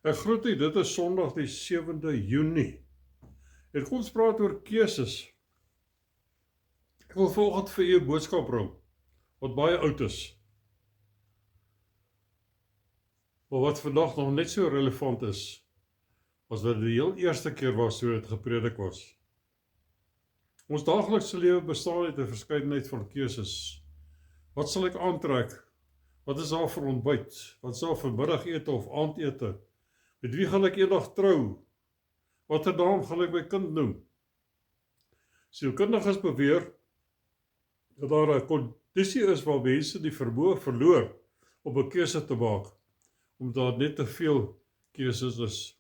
Ek groet u, dit is Sondag die 7de Junie. En kom ons praat oor keuses. Ek wil vanoggend vir u 'n boodskap bring, wat baie oud is, maar wat vandag nog net so relevant is, as wat die heel eerste keer was toe dit gepredik was. Ons daaglikse lewe bestaan uit 'n verskeidenheid van keuses. Wat sal ek aantrek? Wat is daar vir ontbyt? Wat is daar vir middagete of aandete? Met wie gaan ek eendag trou? Watter naam gaan ek my kind noem? Sielkundiges beweer dat daar 'n kondisie is waar mense die vermoë verloor om 'n keuse te maak, omdat daar net te veel keuses is.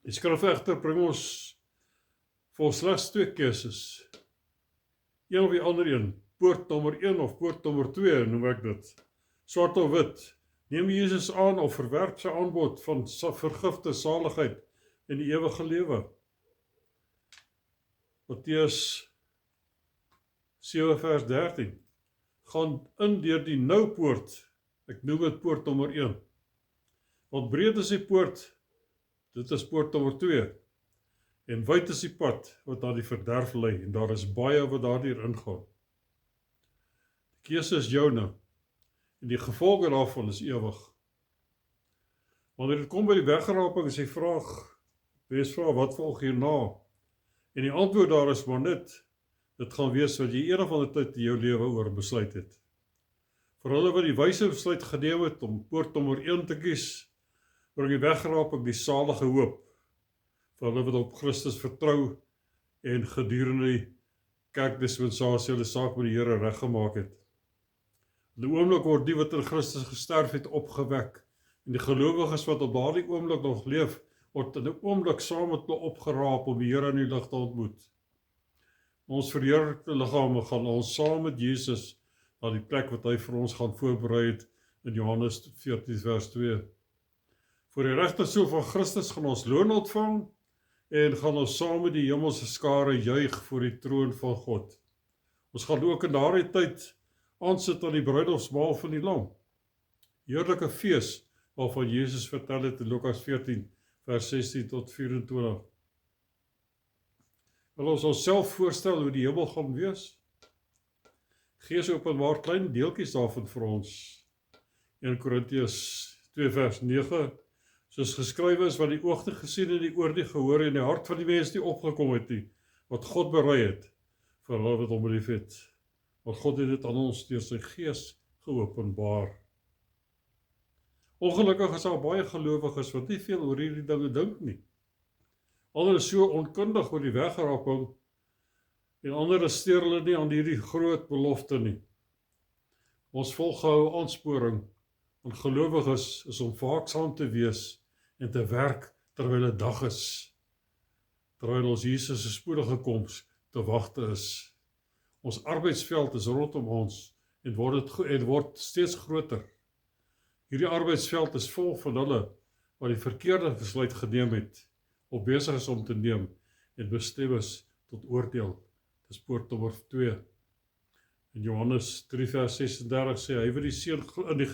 Die skrif egter bring ons vir slegs 2 keuses. Een of die ander een, poort nommer 1 of poort nommer 2 noem ek dit. Swart of wit. Neem Jesus aan of verwerp sy aanbod van vergifte, saligheid en die ewige lewe. Matteus 7 vers 13. Gaan in deur die nou poort. Ek noem dit poort nommer 1. Want breed is die poort, dit is poort nommer 2. En wyd is die pad wat na die verderf lei, en daar is baie wat daardeur ingaan. Die keuse is joune, en die gevolge daarvan is ewig. Wanneer dit kom by die weggeraping, is die vraag, wees vraag, wat volg hierna? En die antwoord daar is maar net, dit gaan wees wat jy eendag van die tyd in jou lewe oor besluit het. Vir hulle wat die wyse besluit geneem het om poort nommer 1 te kies, bring die weggeraping die salige hoop, vir hulle wat op Christus vertrou en gedurende die kerkdispensasie hulle saak met die Here reggemaak het. In die oomblik word die wat in Christus gesterf het opgewek, en die gelowiges wat op daardie oomblik nog leef, word in 'n oomblik saam met hulle opgeraap om die Here in die lig te ontmoet. Ons verheerlikte liggame gaan ons saam met Jesus na die plek wat hy vir ons gaan voorberei het in Johannes 14 vers 2. Voor die regterstoel van Christus gaan ons loon ontvang en gaan ons saam met die hemelse skare juig voor die troon van God. Ons gaan ook in daardie tyd aansit aan die bruilofsmaal van die Lam. Heerlike fees waarvan Jesus vertel het in Lukas 14 vers 16 tot 24. Wil ons onsself voorstel hoe die hemel gaan wees? Gees openbaar klein deeltjies daarvan vir ons. 1 Korintiërs 2 vers 9, soos geskrywe is, wat die oog nie gesien en die oor nie gehoor en die hart van die mens nie opgekom het nie, wat God berei het vir hulle wat hom lief het. Want God het dit aan ons deur sy gees geopenbaar. Ongelukkig is daar baie gelowiges wat nie veel oor hierdie dinge dink nie. Ander is so onkundig oor die weggeraping, en ander steur hulle nie aan hierdie groot belofte nie. Ons volgehoue aansporing aan gelowiges is om waaksaam te wees en te werk terwyl dit dag is, terwyl ons Jesus se spoedige koms te wagte is. Ons arbeidsveld is rondom ons en word steeds groter. Hierdie arbeidsveld is vol van hulle wat die verkeerde besluit geneem het, of besig is om te neem en bestem is tot oordeel. Dis poort nommer 2. In Johannes 3 vers 36 sê hy wat in die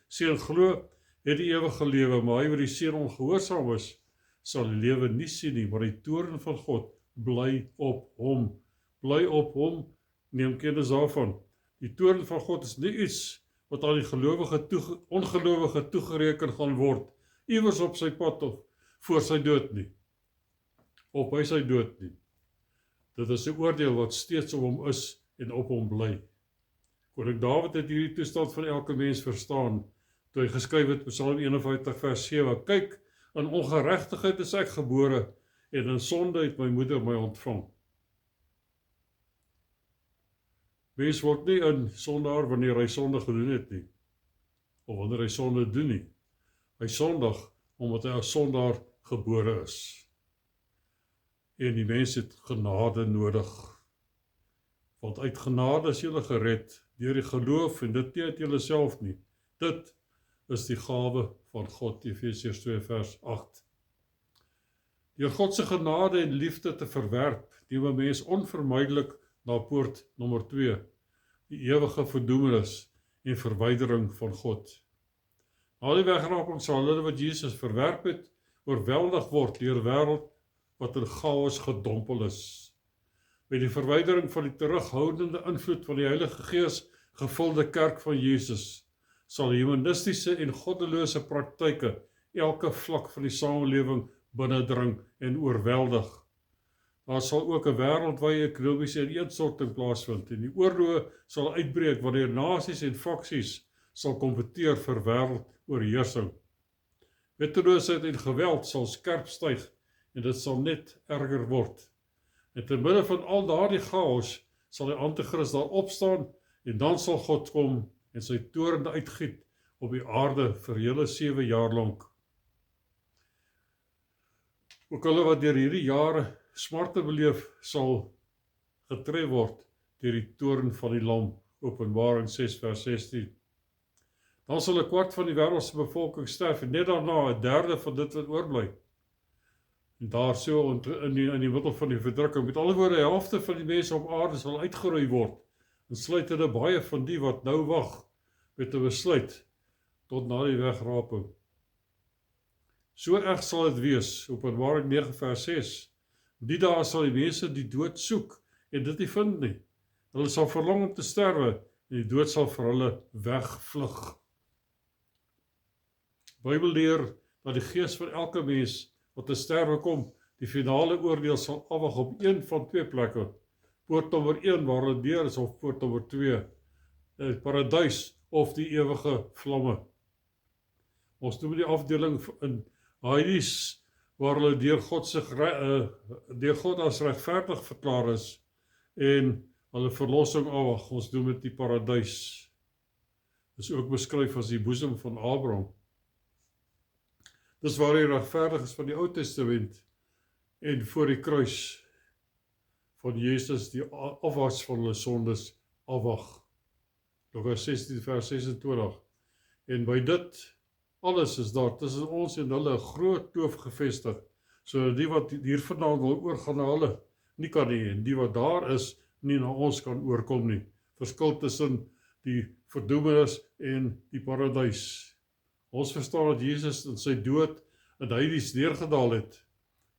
seun glo, het die ewige lewe, maar hy wat die seun ongehoorsaam is, sal die lewe nie sien nie, maar die toorn van God bly op hom. Bly op hom, neem kennis daarvan. Die toorn van God is nie iets wat aan die ongelowige toegereken gaan word, iewers op sy pad of voor sy dood nie, of by sy dood nie. Dit is 'n oordeel wat steeds op hom is en op hom bly. Koning Dawid het hierdie toestand van elke mens verstaan, toe hy geskryf het Psalm 51 vers 7, kyk, in ongeregtigheid is ek gebore, en in sonde het my moeder my ontvang. Mens word nie 'n sondaar wanneer hy sonde gedoen het nie, of wanneer hy sonde doen nie. Hy sondig omdat hy as sondaar gebore is. En die mens het genade nodig. Want uit genade is julle gered, deur die geloof, en dit nie uit julle self nie. Dit is die gawe van God, Efesiërs 2 vers 8. Deur God se genade en liefde te verwerp, neem 'n mens onvermydelik na poort nommer 2, die ewige verdoemenis en verwydering van God. Na die wegraping sal hulle wat Jesus verwerp het, oorweldig word deur 'n wêreld wat in chaos gedompel is. Met die verwydering van die terughoudende invloed van die Heilige Gees gevulde kerk van Jesus, sal humanistiese en goddelose praktyke elke vlak van die samelewing binnendring en oorweldig. Daar sal ook 'n wêreldwye ekonomiese ineensorting plaasvind en die oorloë sal uitbreek wanneer nasies en faksies sal kompeteer vir wêreldoorheersing. Wetteloosheid en geweld sal skerp styg en dit sal net erger word. En te midde van al daardie chaos sal die Antichrist daar opstaan en dan sal God kom en sy toorn uitgiet op die aarde vir hele 7 jaar lank. Ook hulle wat deur hierdie jare smarte beleef sal getref word deur die toorn van die lam, Openbaring 6 vers 16. Dan sal 1/4 van die wêreldse bevolking sterf en net daarna 1/3 van dit wat oorbly. En daar so in die middel van die verdrukking, met alle woorde, die helfte van die mense op aarde sal uitgeroei word, insluitende baie van die wat nou wag met 'n besluit tot na die wegraping. So erg sal dit wees, Openbaring 9 vers 6. Die dae sal die mense die dood soek en dit nie vind nie. Hulle sal verlang om te sterwe en die dood sal vir hulle wegvlug. Die Bybel leer dat die gees van elke mens wat te sterwe kom, die finale oordeel sal afwag op een van 2 plekke. Poort nommer 1 waar hulle deur is, of poort nommer 2, die paradys of die ewige vlamme. Ons doen die afdeling in Hades, waar hulle deur God as regverdig verklaar is en hulle verlossing afwag. Ons doen met die paradys. Dit is ook beskryf as die boesem van Abraham. Dis waar die regverdiges van die Ou Testament en voor die kruis van Jesus die afwas van hulle sondes afwag. Lukas 16 vers 26. En by dit alles is daar tussen ons en hulle 'n groot kloof gevestig, sodat die wat hiervandaan wil oorgaan na hulle nie kan nie, en die wat daar is nie na ons kan oorkom nie. Verskil tussen die verdoemenis en die paradys. Ons verstaan dat Jesus in sy dood in Hades neergedaal het.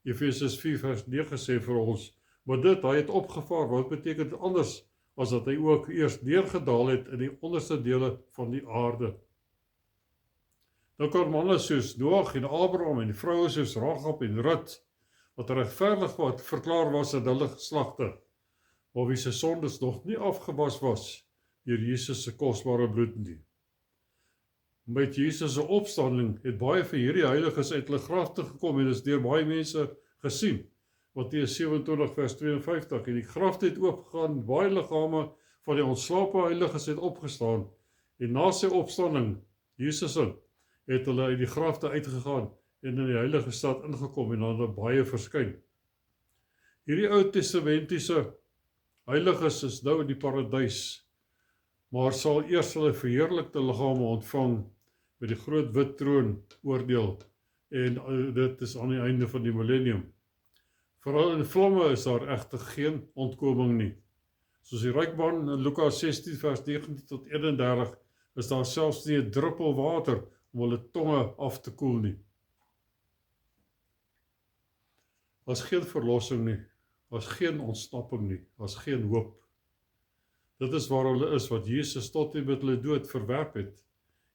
Efesiërs 4 vers 9 sê vir ons, maar hy het opgevaar, wat beteken dit anders as dat hy ook eers neergedaal het in die onderste dele van die aarde. Nou kan manne soos Noag en Abraham en vroue soos Ragab en Rut, wat regverdig wat verklaar was in hulle geslagte, maar wie se sondes nog nie afgewas was deur Jesus se kosbare bloed nie. Met Jesus se opstanding het baie van hierdie heiliges uit hulle grafte gekom en is deur baie mense gesien. Matteus 27 vers 52, en die grafte het oopgegaan, baie liggame van die ontslape heiliges het opgestaan, en na sy opstanding, Jesus het hulle uit die grafte uitgegaan en in die heilige stad ingekom en dan baie verskyn. Hierdie Ou Testamentiese heiliges is nou in die paradys, maar sal eers hulle verheerlikte liggame ontvang met die groot wit troon oordeel, en dit is aan die einde van die millennium. Vooral in vlamme is daar egter geen ontkoming nie. Soos die ryk man in Lukas 16 vers 19 tot 31 is daar selfs nie 'n druppel water om hulle tonge af te koel nie. As geen verlossing nie, as geen ontsnapping nie, as geen hoop. Dit is waar hulle is, wat Jesus tot en met hulle dood verwerp het,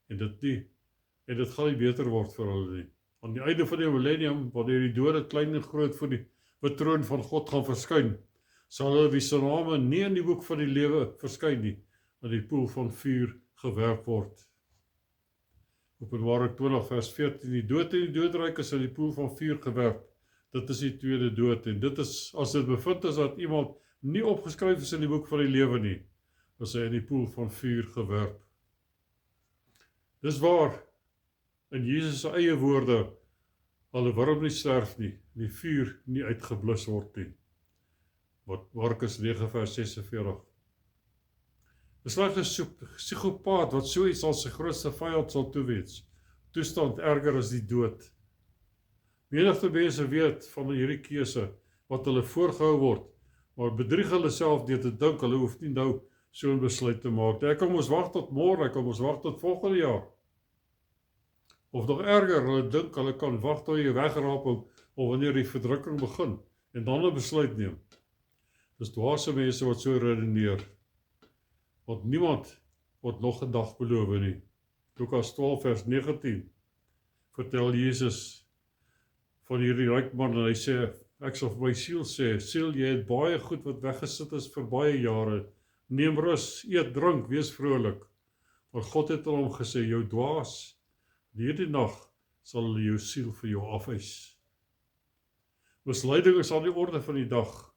en dit gaan nie beter word vir hulle nie. Aan die einde van die millennium, wanneer die dode klein en groot voor die troon van God gaan verskyn, sal hulle wie se name nie in die boek van die lewe verskyn nie, in die poel van vuur gewerp word. Openbaring 20 vers 14, die dood en die doodryk is in die poel van vuur gewerp. Dit is die tweede dood, en dit is, as dit bevind is dat iemand nie opgeskryf is in die boek van die lewe nie, is hy in die poel van vuur gewerp. Dis waar, in Jesus se eie woorde, alle worm nie sterf nie, die vuur nie uitgeblus word nie. Wat Markus 9 vers 46. 'n slegte psigopaat wat so iets as sy grootste vyand sal toewens, toestand erger as die dood. Menigte mense weet van hierdie keuse wat hulle voorgehou word, maar bedrieg hulle self deur te dink, hulle hoef nie nou so 'n besluit te maak. Ek kom ons wag tot môre, ek kom ons wag tot volgende jaar. Of nog erger, hulle dink hulle kan wag tot jy wegrapel of wanneer die verdrukking begin en dan 'n besluit neem. Dis dwaase mense wat so redeneer. Want niemand word nog 'n dag beloof nie. Lukas 12 vers 19 vertel Jesus van hierdie ryk man en hy sê, ek sal vir my siel sê, siel, jy het baie goed wat weggesit is vir baie jare. Neem rus, eet, drink, wees vrolik. Want God het aan hom gesê, jou dwaas, hierdie nag sal hulle jou siel vir jou afeis. Misleiding is aan die orde van die dag,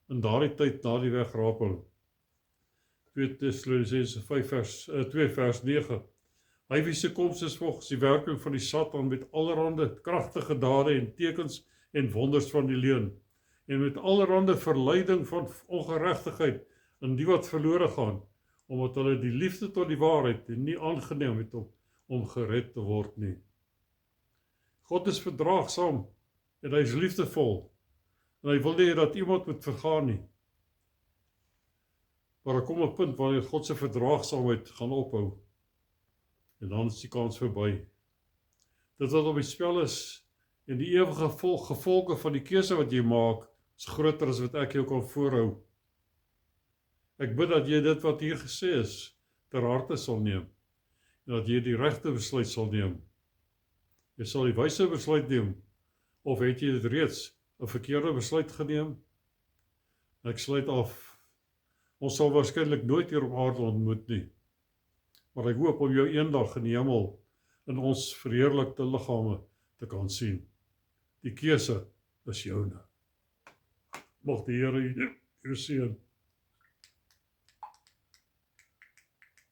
in daardie tyd na die wegrapel. 2 Tessalonisense 2 vers 9. Hy wie se koms is volgens die werking van die Satan met allerhande kragtige dade en tekens en wonders van die leuen, en met allerhande verleiding van ongeregtigheid in die wat verlore gaan, omdat hulle die liefde tot die waarheid nie aangeneem het om gered te word nie. God is verdraagsaam en hy is liefdevol, en hy wil nie dat iemand moet vergaan nie. Maar daar kom 'n punt wanneer God se verdraagsaamheid gaan ophou, en dan is die kans verby. Dit wat op die spel is, en die ewige gevolge van die keuse wat jy maak, is groter as wat ek jou kan voorhou. Ek bid dat jy dit wat hier gesê is, ter harte sal neem, en dat jy die regte besluit sal neem. Jy sal die wyse besluit neem, of het jy dit reeds 'n verkeerde besluit geneem? Ek sluit af. Ons sal waarskynlik nooit hier op aarde ontmoet nie, maar ek hoop om jou eendag in die hemel in ons verheerlikte liggame te kan sien. Die keuse is joune. Mag die Here jou seën.